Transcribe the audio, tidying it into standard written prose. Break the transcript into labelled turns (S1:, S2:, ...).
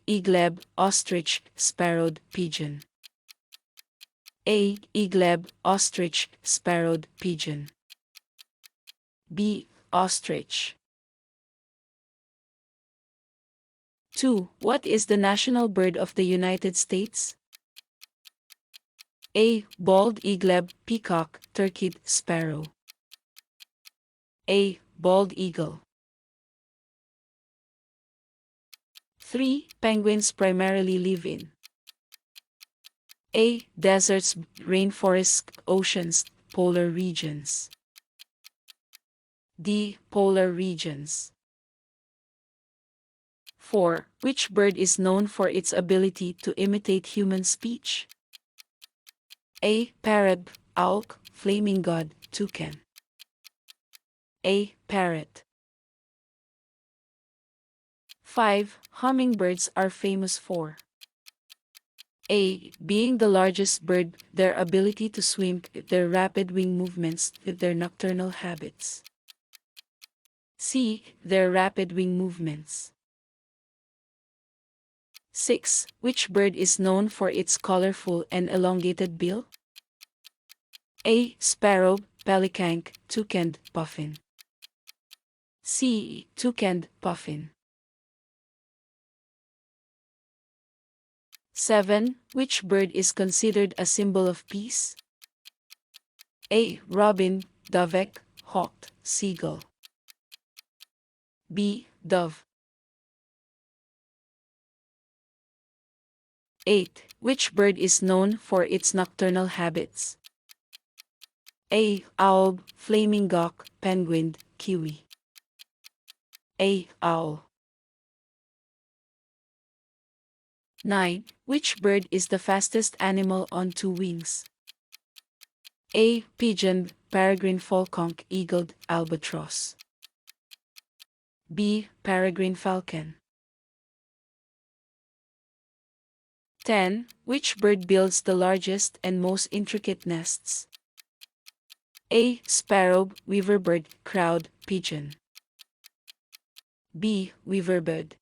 S1: Eagleb, ostrich, sparrowed, pigeon. A. Eagleb, ostrich, sparrowed, pigeon. B. Ostrich. 2. What is the national bird of the United States? A. Bald eagleb, peacock, turkey, sparrow. A. Bald eagle. 3. Penguins primarily live in A. Deserts, rainforests, oceans, polar regions. D. Polar regions. 4. Which bird is known for its ability to imitate human speech? A. Parrot, owl, flaming god, toucan. A. Parrot. 5. Hummingbirds are famous for A. Being the largest bird, their ability to swim, their rapid wing movements, their nocturnal habits. C. Their rapid wing movements. 6. Which bird is known for its colorful and elongated bill? A. Sparrow, pelican, toucan, puffin. C. Toucan, puffin. 7. Which bird is considered a symbol of peace? A. Robin, dovec, hawk, seagull. B. Dove. 8. Which bird is known for its nocturnal habits? A. Owl, flaming gawk, penguin, kiwi. A. Owl. 9. Which bird is the fastest animal on two wings? A. Pigeon, peregrine falcon, eagle, albatross. B. Peregrine falcon. 10. Which bird builds the largest and most intricate nests? A. Sparrow, weaverbird, crowd, pigeon. B. Weaverbird.